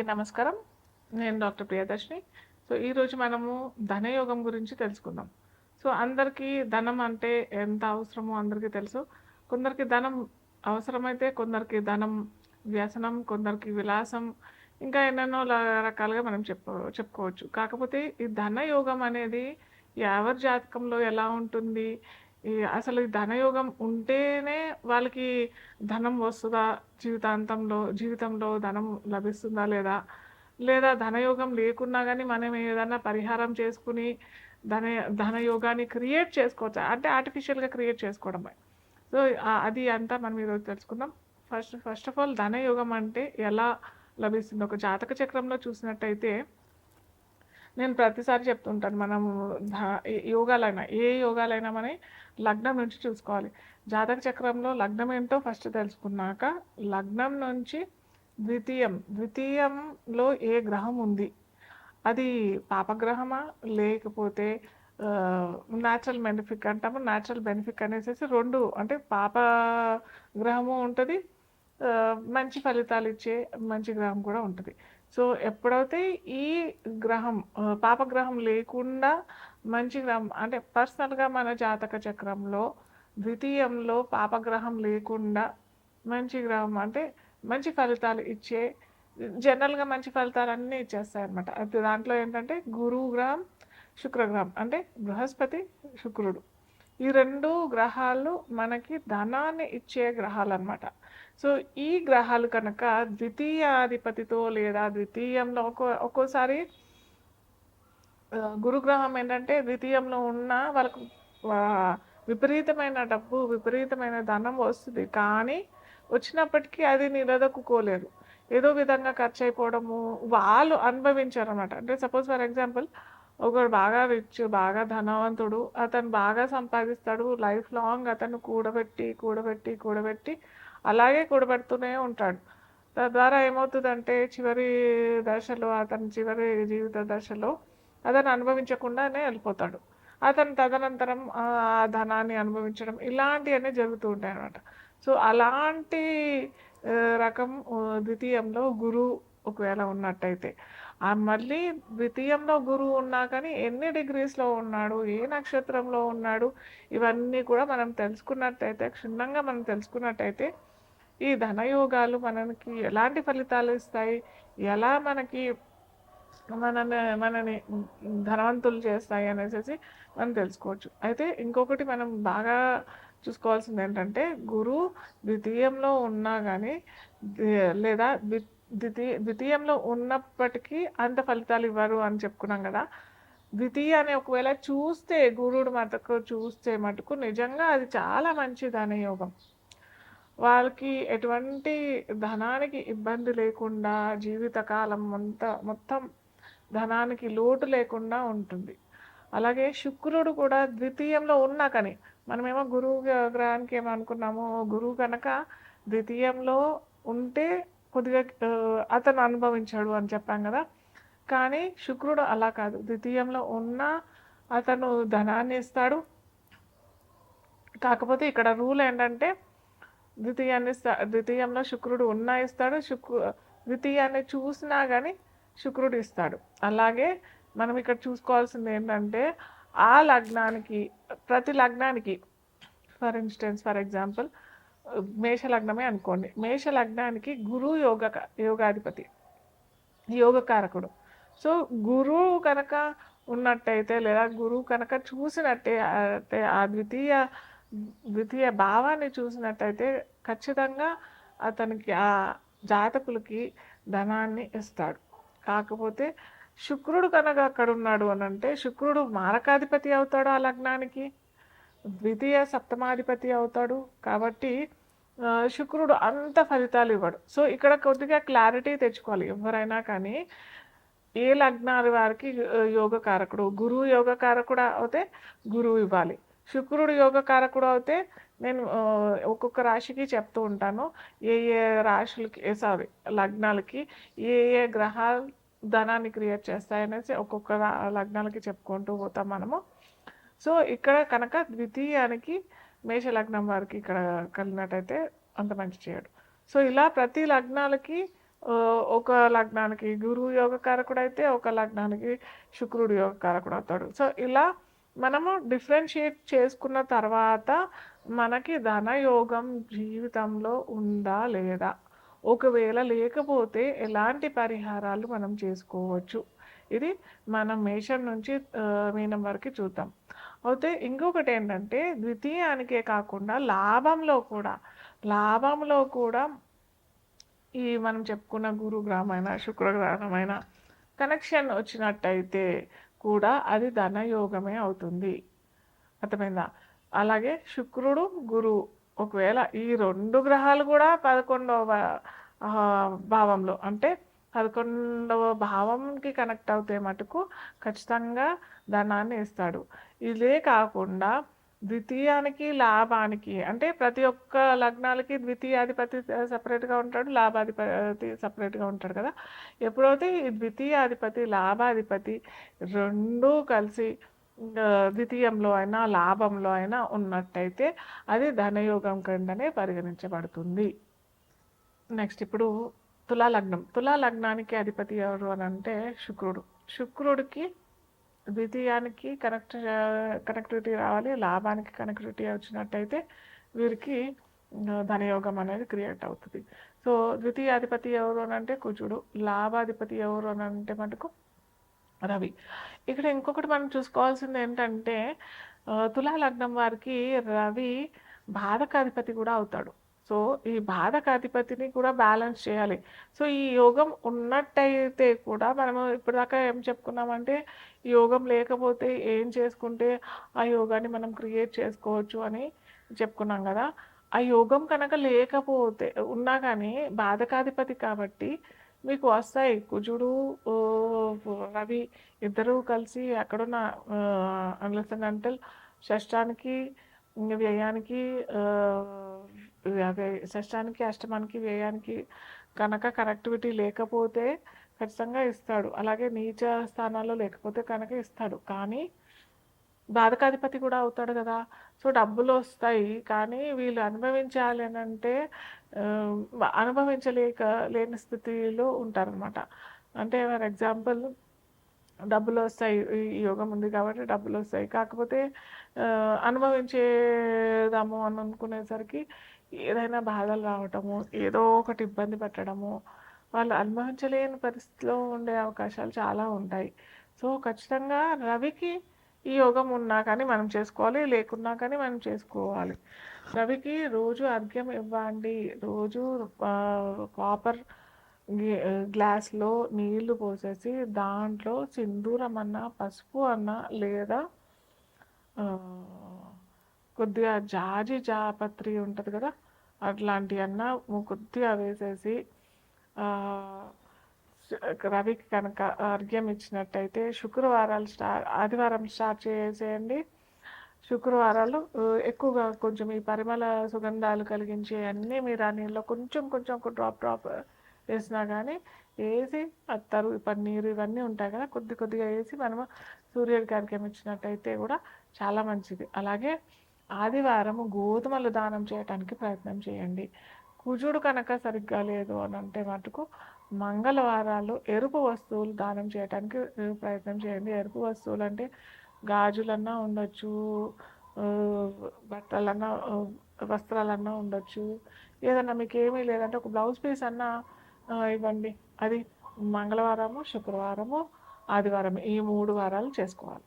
నమస్కారం. నేను doctor Priyadarshini. So, ఈరోజు మనము ధనయోగం గురించి తెలుసుకుందాం. సో, అందరికీ ధనం అంటే ఎంత అవసరమో అందరికీ తెలుసు. కొందరికి ధనం అవసరమైతే, కొందరికి ధనం వ్యసనం, కొందరికి విలాసం, ఇంకా ఎన్నెన్నో రకాలుగా మనం చెప్పుకోవచ్చు. కాకపోతే ఈ ధనయోగం అనేది ఎవరి జాతకంలో ఎలా ఉంటుంది? అసలు ఈ ధనయోగం ఉంటేనే వాళ్ళకి ధనం వస్తదా? జీవితంలో ధనం లభిస్తుందా లేదా? లేదా ధనయోగం లేకున్నా గానీ మనం ఏదన్నా పరిహారం చేసుకొని ధన ధనయోగాన్ని క్రియేట్ చేసుకోవచ్చా? అంటే ఆర్టిఫిషియల్‌గా క్రియేట్ చేసుకోవడమే. సో, అది అంతా మనం ఈరోజు తెలుసుకుందాం. ఫస్ట్ ఆఫ్ ఆల్ ధనయోగం అంటే ఎలా లభిస్తుంది? ఒక జాతక చక్రంలో చూసినట్టయితే నేను ప్రతిసారి చెప్తుంటాను. మనము ధ యోగాలైనా, ఏ యోగాలైనా మన లగ్నం నుంచి చూసుకోవాలి. జాతక చక్రంలో లగ్నం ఏంటో ఫస్ట్ తెలుసుకున్నాక, లగ్నం నుంచి ద్వితీయంలో ఏ గ్రహం ఉంది? అది పాపగ్రహమా? లేకపోతే న్యాచురల్ బెనిఫిక్ అంటాము. న్యాచురల్ బెనిఫిక్ అనేసేసి 2 అంటే పాప గ్రహము ఉంటది. మంచి ఫలితాలు ఇచ్చే మంచి గ్రహం కూడా ఉంటది. సో, ఎప్పుడైతే ఈ గ్రహం పాపగ్రహం లేకుండా మంచి గ్రహం అంటే పర్సనల్‌గా మన జాతక చక్రంలో ద్వితీయంలో పాపగ్రహం లేకుండా మంచి గ్రహం అంటే మంచి ఫలితాలు ఇచ్చే జనరల్‌గా మంచి ఫలితాలన్నీ ఇచ్చేస్తాయన్నమాట. అది దాంట్లో ఏంటంటే గురువు గ్రహం, శుక్రగ్రహం అంటే బృహస్పతి, శుక్రుడు. ఈ 2 గ్రహాలు మనకి ధనాన్ని ఇచ్చే గ్రహాలన్నమాట. సో, ఈ గ్రహాలు కనుక ద్వితీయాధిపతితో లేదా ద్వితీయంలో ఒక్కోసారి గురుగ్రహం ఏంటంటే ద్వితీయంలో ఉన్న వాళ్ళకు విపరీతమైన డబ్బు, విపరీతమైన ధనం వస్తుంది. కానీ వచ్చినప్పటికీ అది నిలదొక్కుకోలేరు. ఏదో విధంగా ఖర్చయిపోవడము, వాళ్ళు అనుభవించారనమాట. అంటే సపోజ్ ఫర్ ఎగ్జాంపుల్ ఒకడు బాగా రిచ్, బాగా ధనవంతుడు. అతను బాగా సంపాదిస్తాడు. లైఫ్ లాంగ్ అతను కూడబెట్టి అలాగే కూడబెడుతూనే ఉంటాడు. తద్వారా ఏమవుతుందంటే చివరి జీవిత దశలో అతను అనుభవించకుండానే వెళ్ళిపోతాడు. అతను తదనంతరం ఆ ధనాన్ని అనుభవించడం ఇలాంటివన్నీ జరుగుతూ ఉంటాయన్నమాట. సో, అలాంటి రకం ద్వితీయంలో గురువు ఒకవేళ ఉన్నట్టయితే మళ్ళీ ద్వితీయంలో గురువు ఉన్నా కానీ ఎన్ని డిగ్రీస్‌లో ఉన్నాడు, ఏ నక్షత్రంలో ఉన్నాడు, ఇవన్నీ కూడా మనం క్షుణ్ణంగా మనం తెలుసుకున్నట్టయితే ఈ ధనయోగాలు మనకి ఎలాంటి ఫలితాలు ఇస్తాయి, ఎలా మనని ధనవంతులు చేస్తాయి అనేసి మనం తెలుసుకోవచ్చు. అయితే ఇంకొకటి మనం బాగా చూసుకోవాల్సింది ఏంటంటే గురువు ద్వితీయంలో ఉన్నా కానీ లేదా ద్వితీయంలో ఉన్నప్పటికీ అంత ఫలితాలు ఇవ్వరు అని చెప్పుకున్నాం కదా. ద్వితీయాన్ని ఒకవేళ చూస్తే గురువుడు మటుకు నిజంగా అది చాలా మంచి ధనయోగం. వాళ్ళకి ఎటువంటి ధనానికి ఇబ్బంది లేకుండా జీవితకాలం మొత్తం ధనానికి లోటు లేకుండా ఉంటుంది. అలాగే శుక్రుడు కూడా ద్వితీయంలో ఉన్నా కానీ మనమేమో గురువు గ్రహానికి ఏమనుకున్నాము, గురువు కనుక ద్వితీయంలో ఉంటే కొద్దిగా అతను అనుభవించాడు అని చెప్పాం కదా. కానీ శుక్రుడు అలా కాదు. ద్వితీయంలో ఉన్నా అతను ధనాన్ని ఇస్తాడు. కాకపోతే ఇక్కడ రూల్ ఏంటంటే ద్వితీయంలో శుక్రుడు ఉన్నా ఇస్తాడు. ద్వితీయాన్ని చూసినా కానీ శుక్రుడు ఇస్తాడు. అలాగే మనం ఇక్కడ చూసుకోవాల్సింది ఏంటంటే ఆ లగ్నానికి ప్రతి లగ్నానికి ఫర్ ఎగ్జాంపుల్ మేష లగ్నమే అనుకోండి. మేష లగ్నానికి గురువు యోగాధిపతి, యోగకారకుడు. సో, గురువు కనుక ఉన్నట్టయితే లేదా గురువు కనుక చూసినట్టే ఆ ద్వితీయ భావాన్ని చూసినట్టయితే ఖచ్చితంగా అతనికి ఆ జాతకులకి ధనాన్ని ఇస్తాడు. కాకపోతే శుక్రుడు కనుక అక్కడ ఉన్నాడు అని అంటే శుక్రుడు మారకాధిపతి అవుతాడు ఆ లగ్నానికి, ద్వితీయ సప్తమాధిపతి అవుతాడు. కాబట్టి శుక్రుడు అంత ఫలితాలు ఇవ్వడు. సో, ఇక్కడ కొద్దిగా క్లారిటీ తెచ్చుకోవాలి ఎవరైనా కానీ. ఏ లగ్నాల వారికి యోగకారకుడు, గురువు యోగకారకుడు అయితే గురువు ఇవ్వాలి. శుక్రుడు యోగకారకుడు అయితే నేను ఒక్కొక్క రాశికి చెప్తూ ఉంటాను. ఏ ఏ రాశులకి లగ్నాలకి ఏ గ్రహాలు ధనాన్ని క్రియేట్ చేస్తాయనేసి ఒక్కొక్క లగ్నాలకి చెప్పుకుంటూ పోతాం మనము. సో, ఇక్కడ కనుక ద్వితీయానికి మేష లగ్నం వారికి ఇక్కడ కలిగినట్టయితే అంత మంచి చేయడు. సో, ఇలా ప్రతి లగ్నాలకి ఒక లగ్నానికి గురువు యోగకారకుడు అయితే ఒక లగ్నానికి శుక్రుడు యోగకారకుడు అవుతాడు. సో ఇలా మనము డిఫరెన్షియేట్ చేసుకున్న తర్వాత మనకి ధనయోగం జీవితంలో ఉందా లేదా, ఒకవేళ లేకపోతే ఎలాంటి పరిహారాలు మనం చేసుకోవచ్చు, ఇది మనం మేషం నుంచి మీనం వరకు చూద్దాం. అయితే ఇంకొకటి ఏంటంటే ద్వితీయానికే కాకుండా లాభంలో కూడా ఈ మనం చెప్పుకున్న గురుగ్రహమైన శుక్రగ్రహమైన కనెక్షన్ వచ్చినట్టయితే కూడా అది ధనయోగమే అవుతుంది. అర్థమైందా? అలాగే శుక్రుడు గురువు ఒకవేళ ఈ 2 గ్రహాలు కూడా 11వ భావంలో అంటే 11వ భావంకి కనెక్ట్ అవుతే మటుకు ఖచ్చితంగా ధనాన్ని ఇస్తాడు. ఇదే కాకుండా ద్వితీయానికి లాభానికి అంటే ప్రతి ఒక్క లగ్నాలకి ద్వితీయాధిపతి సపరేట్గా ఉంటాడు, లాభాధిపతి సపరేట్గా ఉంటాడు కదా. ఎప్పుడైతే ఈ ద్వితీయాధిపతి లాభాధిపతి రెండూ కలిసి ద్వితీయంలో అయినా లాభంలో అయినా ఉన్నట్టయితే అది ధనయోగం కిందనే పరిగణించబడుతుంది. నెక్స్ట్ ఇప్పుడు తులా లగ్నానికి అధిపతి ఎవరు అని అంటే శుక్రుడికి ద్వితీయానికి కనెక్టివిటీ రావాలి, లాభానికి కనెక్టివిటీ వచ్చినట్టయితే వీరికి ధనయోగం అనేది క్రియేట్ అవుతుంది. సో ద్వితీయాధిపతి ఎవరు అని అంటే కుజుడు, లాభాధిపతి ఎవరు అని అంటే మటుకు రవి. ఇక్కడ ఇంకొకటి మనం చూసుకోవాల్సింది ఏంటంటే తులా లగ్నం వారికి రవి బాధకాధిపతి కూడా అవుతాడు. సో ఈ బాధకాధిపతిని కూడా బ్యాలెన్స్ చేయాలి. సో ఈ యోగం ఉన్నట్టయితే కూడా మనము ఇప్పటిదాకా ఏం చెప్పుకున్నామంటే ఈ యోగం లేకపోతే ఏం చేసుకుంటే ఆ యోగాన్ని మనం క్రియేట్ చేసుకోవచ్చు అని చెప్పుకున్నాం కదా. ఆ యోగం కనుక లేకపోతే ఉన్నా కానీ బాధకాధిపతి కాబట్టి మీకు వస్తాయి. కుజుడు రవి ఇద్దరూ కలిసి అక్కడున్న అంటే షష్టానికి వ్యయానికి షష్టానికి అష్టమానికి వ్యయానికి కనుక కనెక్టివిటీ లేకపోతే ఖచ్చితంగా ఇస్తాడు. అలాగే నీచ స్థానాల్లో లేకపోతే కనుక ఇస్తాడు. కానీ బాధకాధిపతి కూడా అవుతాడు కదా. సో డబ్బులు వస్తాయి కానీ వీళ్ళు అనుభవించాలి అని అంటే లేని స్థితిలో ఉంటారనమాట. అంటే ఫర్ ఎగ్జాంపుల్ డబ్బులు వస్తాయి, ఈ యోగం ఉంది కాబట్టి డబ్బులు వస్తాయి, కాకపోతే అనుభవించేదాము అని అనుకునేసరికి ఏదైనా బాధలు రావటము, ఏదో ఒకటి ఇబ్బంది పెట్టడము, వాళ్ళు అనుభవించలేని పరిస్థితిలో ఉండే అవకాశాలు చాలా ఉంటాయి. సో ఖచ్చితంగా రవికి ఈ యోగం ఉన్నా కానీ మనం చేసుకోవాలి, లేకున్నా కానీ మనం చేసుకోవాలి. రవికి రోజు అర్ఘ్యం ఇవ్వండి. రోజు కాపర్ గ్లాస్లో నీళ్లు పోసేసి దాంట్లో సింధూరం అన్న పసుపు అన్న లేదా కొద్దిగా జాపత్రి ఉంటుంది కదా, అట్లాంటి అన్న కొద్దిగా వేసేసి రవికి కనుక అర్ఘ్యం ఇచ్చినట్టయితే ఆదివారం స్టార్ట్ చేసేయండి. శుక్రవారాలు ఎక్కువగా కొంచెం ఈ పరిమళ సుగంధాలు కలిగించే అన్నీ మీరు ఆ నీళ్ళలో కొంచెం ఒక డ్రాప్ వేసినా కానీ వేసి అత్తరు పన్నీరు ఇవన్నీ ఉంటాయి కదా, కొద్దిగా వేసి మనము సూర్యుడికి అర్ఘ్యం ఇచ్చినట్టయితే కూడా చాలా మంచిది. అలాగే ఆదివారం గోధుమలు దానం చేయడానికి ప్రయత్నం చేయండి. కుజుడు కనుక సరిగ్గా లేదు అని అంటే మటుకు మంగళవారాలు ఎరుపు వస్తువులు దానం చేయడానికి ప్రయత్నం చేయండి. ఎరుపు వస్తువులు అంటే గాజులన్నా ఉండొచ్చు, బట్టలన్నా వస్త్రాలన్నా ఉండొచ్చు, ఏదన్నా మీకు ఏమీ లేదంటే ఒక బ్లౌజ్ పీస్ అన్నా ఇవ్వండి. అది మంగళవారము, శుక్రవారము, ఆదివారం ఈ 3 వారాలు చేసుకోవాలి.